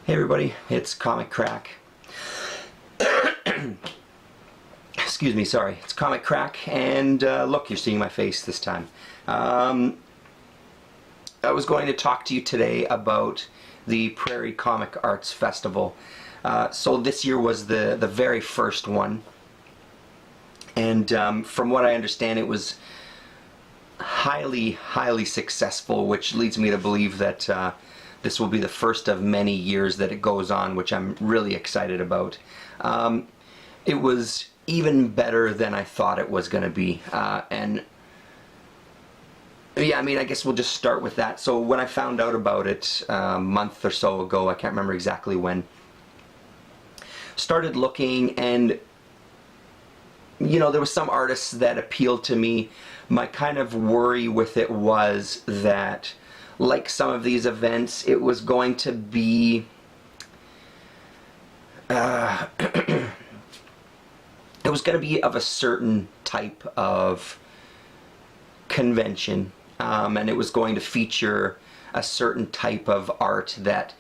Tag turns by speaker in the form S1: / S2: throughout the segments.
S1: Hey everybody, it's Comic Crack. Excuse me, sorry. It's Comic Crack, and look, you're seeing my face this time. I was going to talk to you today about the Prairie Comic Arts Festival. So this year was the very first one, and from what I understand, it was highly successful, which leads me to believe that this will be the first of many years that it goes on, which I'm really excited about. It was even better than I thought it was going to be, and yeah, I mean, I guess we'll just start with that. So when I found out about it a month or so ago, I can't remember exactly when, started looking, and you know, there were some artists that appealed to me. My kind of worry with it was that, like some of these events, it was going to be it was going to be of a certain type of convention, and it was going to feature a certain type of art that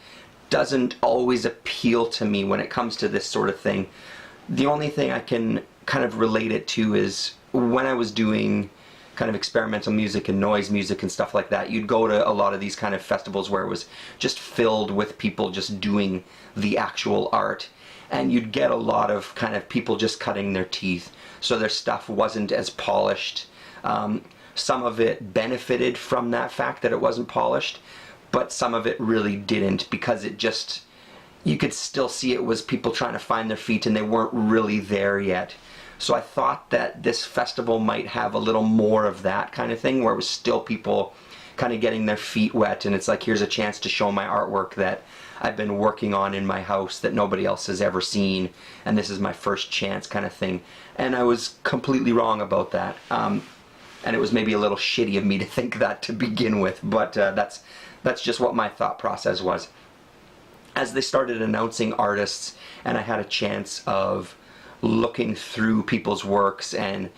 S1: doesn't always appeal to me when it comes to this sort of thing. The only thing I can kind of relate it to is when I was doing kind of experimental music and noise music and stuff like that. You'd go to a lot of these kind of festivals where it was just filled with people just doing the actual art, and you'd get a lot of kind of people just cutting their teeth, so their stuff wasn't as polished. Some of it benefited from that fact that it wasn't polished, but some of it really didn't, because it just, you could still see it was people trying to find their feet and they weren't really there yet. So I thought that this festival might have a little more of that kind of thing, where it was still people kind of getting their feet wet, and it's like, here's a chance to show my artwork that I've been working on in my house that nobody else has ever seen, and this is my first chance kind of thing. And I was completely wrong about that. And it was maybe a little shitty of me to think that to begin with, but that's just what my thought process was. As they started announcing artists, and I had a chance of looking through people's works and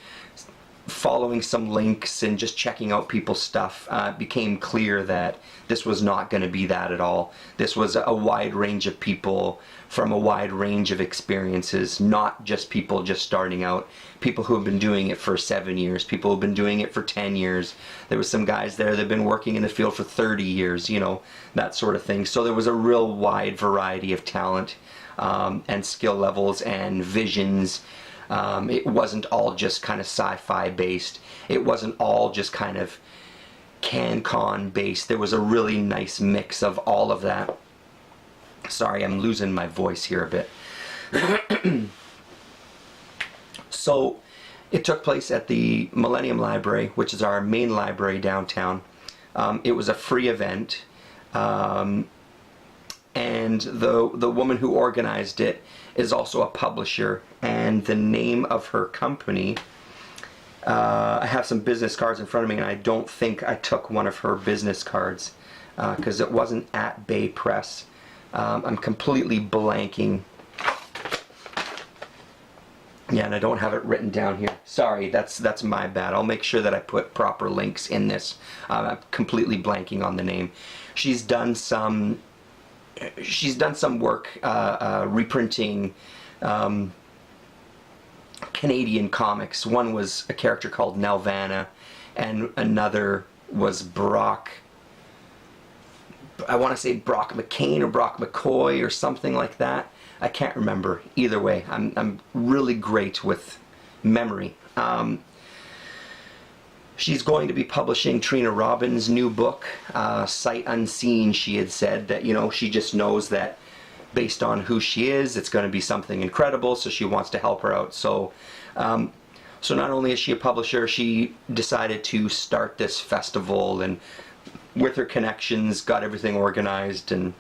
S1: following some links and just checking out people's stuff, it became clear that this was not going to be that at all. This was a wide range of people from a wide range of experiences, not just people just starting out, people who have been doing it for 7 years, people who have been doing it for 10 years. There was some guys there that have been working in the field for 30 years, you know, that sort of thing. So there was a real wide variety of talent and skill levels and visions. It wasn't all just kind of sci-fi based. It wasn't all just kind of CanCon based. There was a really nice mix of all of that. Sorry, I'm losing my voice here a bit. So it took place at the Millennium Library, which is our main library downtown. It was a free event. And the woman who organized it is also a publisher, and the name of her company, I have some business cards in front of me, and I don't think I took one of her business cards because it wasn't at Bay Press. I'm completely blanking. Yeah, and I don't have it written down here. Sorry, that's my bad. I'll make sure that I put proper links in this. I'm completely blanking on the name. She's done some work reprinting Canadian comics. One was a character called Nelvana, and another was Brock, I want to say Brock McCain or Brock McCoy or something like that. I can't remember. Either way, I'm really great with memory. She's going to be publishing Trina Robbins' new book, Sight Unseen. She had said that, you know, she just knows that based on who she is, it's going to be something incredible, so she wants to help her out. So, so not only is she a publisher, she decided to start this festival, and with her connections, got everything organized, and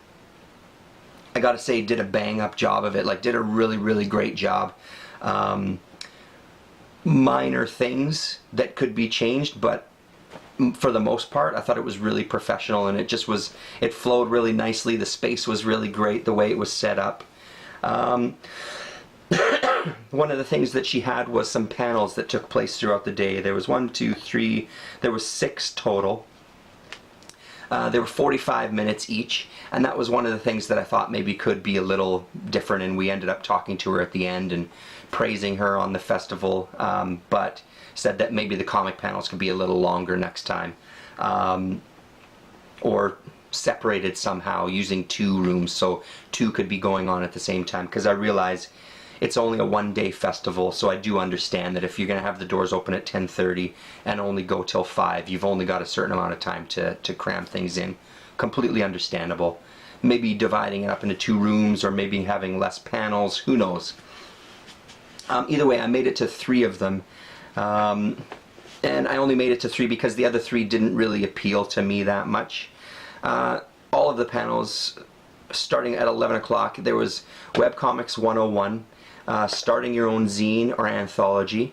S1: I gotta say, did a bang-up job of it. Like, did a really great job. Minor things that could be changed, but for the most part, I thought it was really professional, and it just was, it flowed really nicely. The space was really great, the way it was set up. One of the things that she had was some panels that took place throughout the day. There was 1, 2, 3, there was 6 total. They were 45 minutes each, and that was one of the things that I thought maybe could be a little different, and we ended up talking to her at the end and praising her on the festival, but said that maybe the comic panels could be a little longer next time, or separated somehow using 2 rooms so 2 could be going on at the same time, because I realize it's only a one-day festival, so I do understand that if you're going to have the doors open at 10:30 and only go till 5, you've only got a certain amount of time to cram things in. Completely understandable. Maybe dividing it up into 2 rooms, or maybe having less panels, who knows. Either way, I made it to 3 of them, and I only made it to 3 because the other 3 didn't really appeal to me that much. All of the panels, starting at 11 o'clock, there was Webcomics 101, starting your own zine or anthology,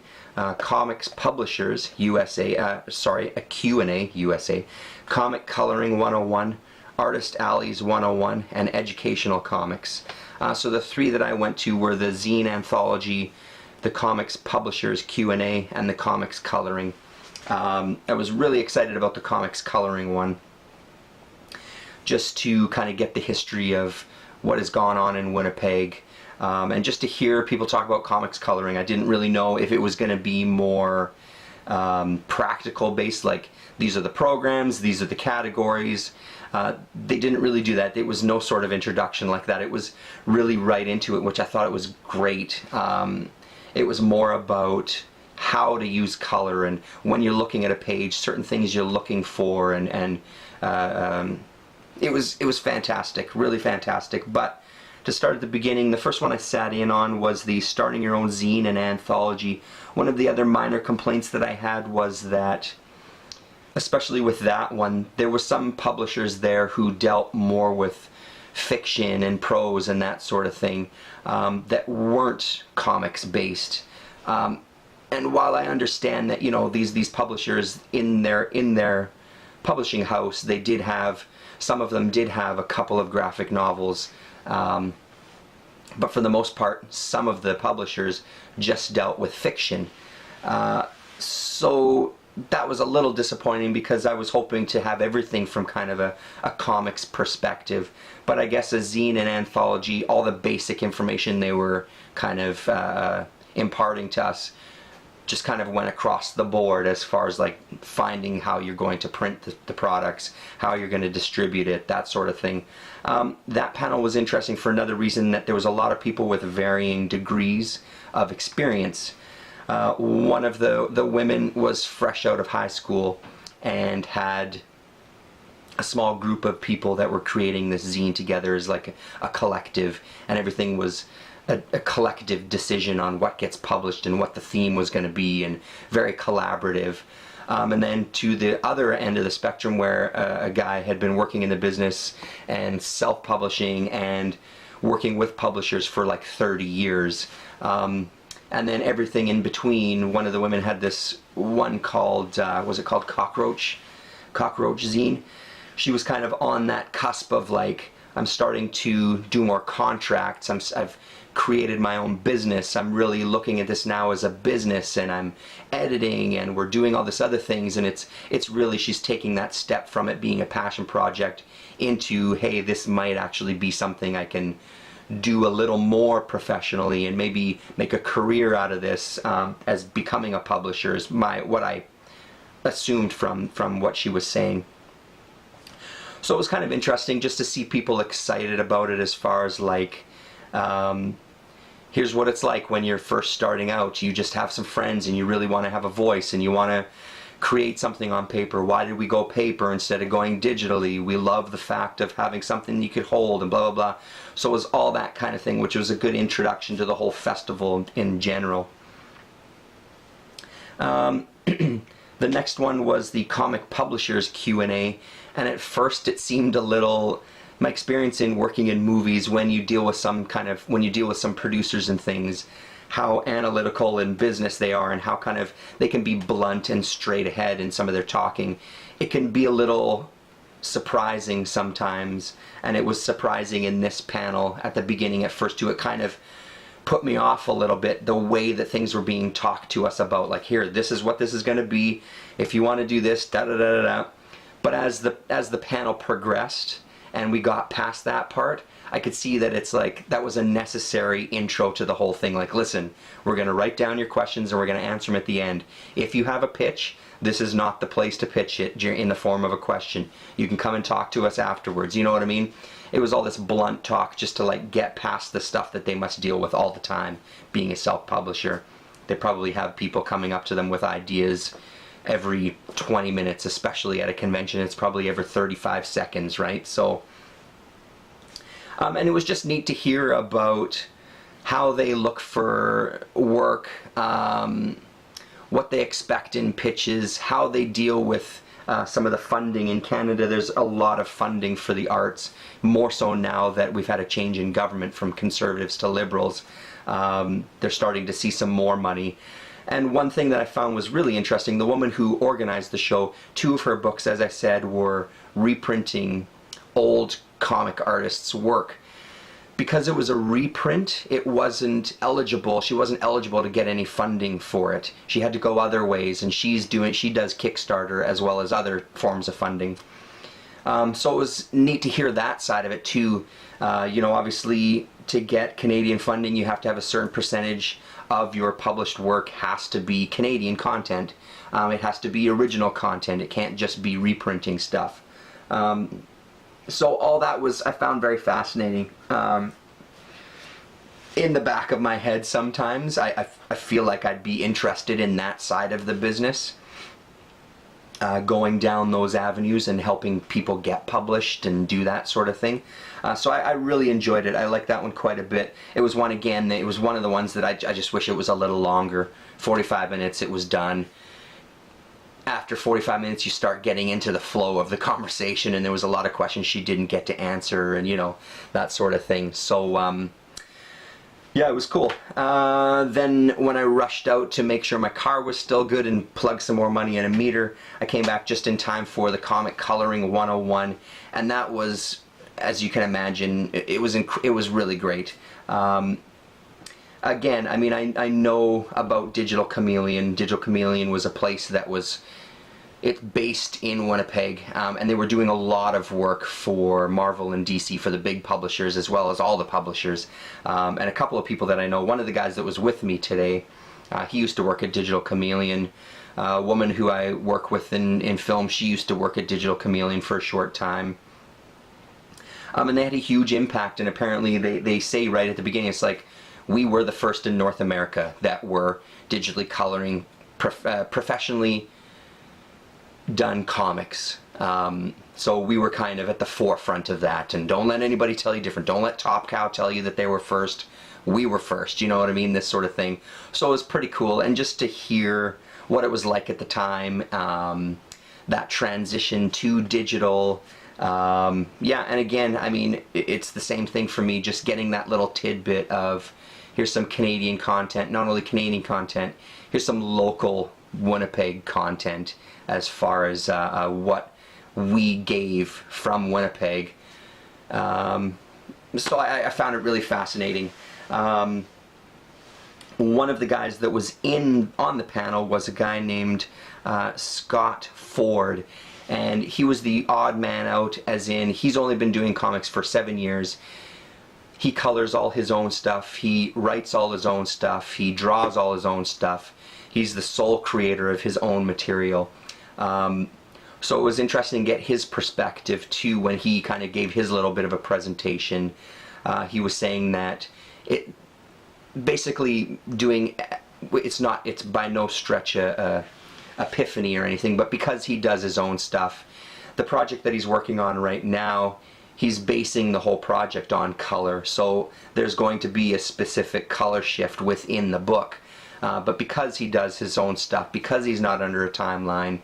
S1: Comics Publishers USA, a Q&A USA, Comic Coloring 101, Artist Alleys 101, and Educational Comics. So the 3 that I went to were the zine anthology, the Comics Publishers Q&A, and the Comics Coloring. I was really excited about the Comics Coloring one, just to kind of get the history of what has gone on in Winnipeg, and just to hear people talk about comics coloring. I didn't really know if it was going to be more practical based, like these are the programs, these are the categories. They didn't really do that. It was no sort of introduction like that. It was really right into it, which I thought it was great. It was more about how to use color, and when you're looking at a page, certain things you're looking for, and it was fantastic, really fantastic. But to start at the beginning, the first one I sat in on was the Starting Your Own Zine and Anthology. One of the other minor complaints that I had was that, especially with that one, there were some publishers there who dealt more with fiction and prose and that sort of thing, that weren't comics based. And while I understand that, you know, these publishers in their publishing house, they did have, some of them did have a couple of graphic novels, but for the most part, some of the publishers just dealt with fiction. So that was a little disappointing, because I was hoping to have everything from kind of a comics perspective. But I guess a zine and anthology, all the basic information they were kind of imparting to us, just kind of went across the board as far as like finding how you're going to print the products, how you're going to distribute it, that sort of thing. That panel was interesting for another reason, that there was a lot of people with varying degrees of experience. One of the women was fresh out of high school and had a small group of people that were creating this zine together as like a collective, and everything was a collective decision on what gets published and what the theme was going to be, and very collaborative. And then to the other end of the spectrum, where a guy had been working in the business and self-publishing and working with publishers for like 30 years. And then everything in between. One of the women had this one called, was it called Cockroach Zine? She was kind of on that cusp of like, I'm starting to do more contracts, I've created my own business, I'm really looking at this now as a business, and I'm editing, and we're doing all this other things, and it's really, she's taking that step from it being a passion project into, hey, this might actually be something I can do a little more professionally, and maybe make a career out of this, as becoming a publisher, is what I assumed from what she was saying. So it was kind of interesting just to see people excited about it, as far as like, here's what it's like when you're first starting out. You just have some friends and you really want to have a voice and you want to create something on paper. Why did we go paper instead of going digitally? We love the fact of having something you could hold, and blah blah blah. So it was all that kind of thing, which was a good introduction to the whole festival in general. The next one was the Comic Publishers Q&A, and at first it seemed a little, my experience in working in movies, when you deal with some producers and things, how analytical in business they are, and how kind of they can be blunt and straight ahead in some of their talking. It can be a little surprising sometimes, and it was surprising in this panel at the beginning at first too. It kind of put me off a little bit, the way that things were being talked to us about, like, here, this is what this is going to be, if you want to do this, da da da da da. But as the panel progressed and we got past that part, I could see that it's like that was a necessary intro to the whole thing. Like, listen, we're going to write down your questions and we're going to answer them at the end. If you have a pitch, this is not the place to pitch it in the form of a question. You can come and talk to us afterwards. You know what I mean? It was all this blunt talk just to like get past the stuff that they must deal with all the time being a self-publisher. They probably have people coming up to them with ideas every 20 minutes, especially at a convention. It's probably every 35 seconds, right? So, and it was just neat to hear about how they look for work, what they expect in pitches, how they deal with some of the funding. In Canada, there's a lot of funding for the arts, more so now that we've had a change in government from conservatives to liberals. They're starting to see some more money. And one thing that I found was really interesting, the woman who organized the show, 2 of her books, as I said, were reprinting old comic artists' work. Because it was a reprint, it wasn't eligible. She wasn't eligible to get any funding for it. She had to go other ways, and she does Kickstarter as well as other forms of funding. So it was neat to hear that side of it too. You know, obviously to get Canadian funding, you have to have a certain percentage of your published work has to be Canadian content. It has to be original content. It can't just be reprinting stuff. So all that was, I found very fascinating. In the back of my head sometimes, I feel like I'd be interested in that side of the business. Going down those avenues and helping people get published and do that sort of thing. So I really enjoyed it. I liked that one quite a bit. It was one, again, it was one of the ones that I just wish it was a little longer. 45 minutes, it was done. After 45 minutes, you start getting into the flow of the conversation, and there was a lot of questions she didn't get to answer, and you know, that sort of thing. So, yeah, it was cool. Then when I rushed out to make sure my car was still good and plug some more money in a meter, I came back just in time for the Comic Coloring 101, and that was, as you can imagine, it was really great. Again, I mean, I know about Digital Chameleon. Digital Chameleon was a place that was, it's based in Winnipeg, and they were doing a lot of work for Marvel and DC, for the big publishers as well as all the publishers. And a couple of people that I know, one of the guys that was with me today, he used to work at Digital Chameleon. A woman who I work with in film, she used to work at Digital Chameleon for a short time. And they had a huge impact, and apparently they say right at the beginning, it's like, we were the first in North America that were digitally coloring professionally done comics. So we were kind of at the forefront of that, and don't let anybody tell you different. Don't let Top Cow tell you that they were first. We were first, you know what I mean? This sort of thing. So it was pretty cool, and just to hear what it was like at the time, that transition to digital. Yeah, and again, I mean, it's the same thing for me, just getting that little tidbit of, here's some Canadian content, not only Canadian content, here's some local Winnipeg content as far as what we gave from Winnipeg. So I found it really fascinating. One of the guys that was on the panel was a guy named Scott Ford, and he was the odd man out, as in he's only been doing comics for 7 years. He colors all his own stuff, he writes all his own stuff, he draws all his own stuff. He's the sole creator of his own material. So it was interesting to get his perspective too when he kind of gave his little bit of a presentation. He was saying that it basically doing, it's by no stretch a epiphany or anything, but because he does his own stuff, the project that he's working on right now, he's basing the whole project on color, so there's going to be a specific color shift within the book. But because he does his own stuff, because he's not under a timeline,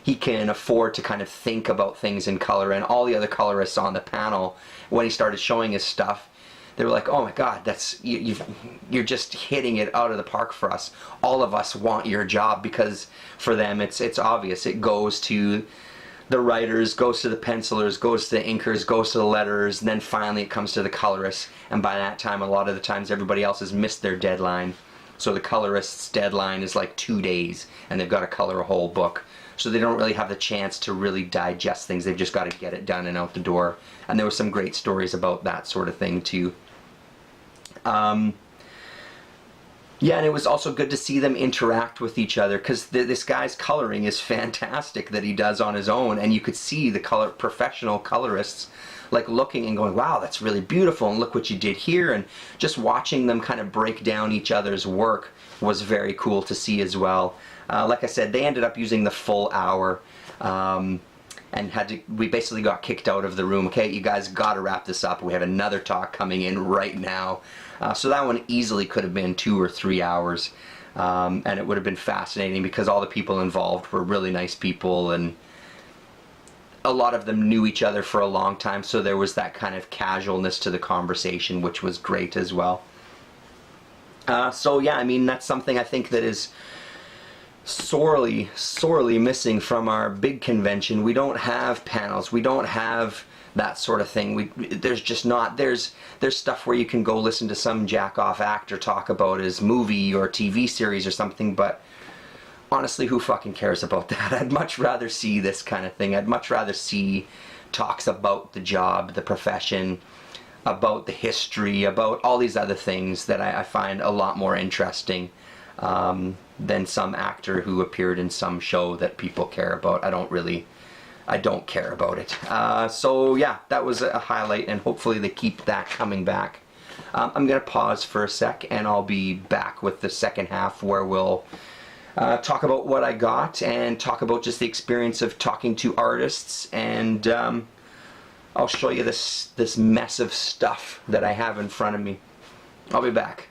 S1: he can afford to kind of think about things in color. And all the other colorists on the panel, when he started showing his stuff, they were like, oh my god, you're just hitting it out of the park for us. All of us want your job, because for them it's obvious. It goes to the writers, goes to the pencilers, goes to the inkers, goes to the letterers, and then finally it comes to the colorists. And by that time, a lot of the times everybody else has missed their deadline. So the colorist's deadline is like 2 days, and they've got to color a whole book. so they don't really have the chance to really digest things. They've just got to get it done and out the door. And there were some great stories about that sort of thing too. Yeah, and it was also good to see them interact with each other, because this guy's coloring is fantastic that he does on his own, and you could see the professional colorists like looking and going, wow, that's really beautiful, and look what you did here, and just watching them kind of break down each other's work was very cool to see as well. Like I said, they ended up using the full hour, and we basically got kicked out of the room. Okay, you guys got to wrap this up. We have another talk coming in right now. So that one easily could have been 2 or 3 hours, and it would have been fascinating because all the people involved were really nice people, and a lot of them knew each other for a long time, so there was that kind of casualness to the conversation, which was great as well. So yeah, I mean, that's something I think that is sorely missing from our big convention. We don't have panels. We don't have that sort of thing. There's just not. There's stuff where you can go listen to some jack-off actor talk about his movie or TV series or something, but honestly, who fucking cares about that? I'd much rather see this kind of thing. I'd much rather see talks about the job, the profession, about the history, about all these other things that I find a lot more interesting than some actor who appeared in some show that people care about. I don't care about it. So yeah, that was a highlight, and hopefully they keep that coming back. I'm gonna pause for a sec, and I'll be back with the second half, where we'll talk about what I got and talk about just the experience of talking to artists, and I'll show you this mess of stuff that I have in front of me. I'll be back.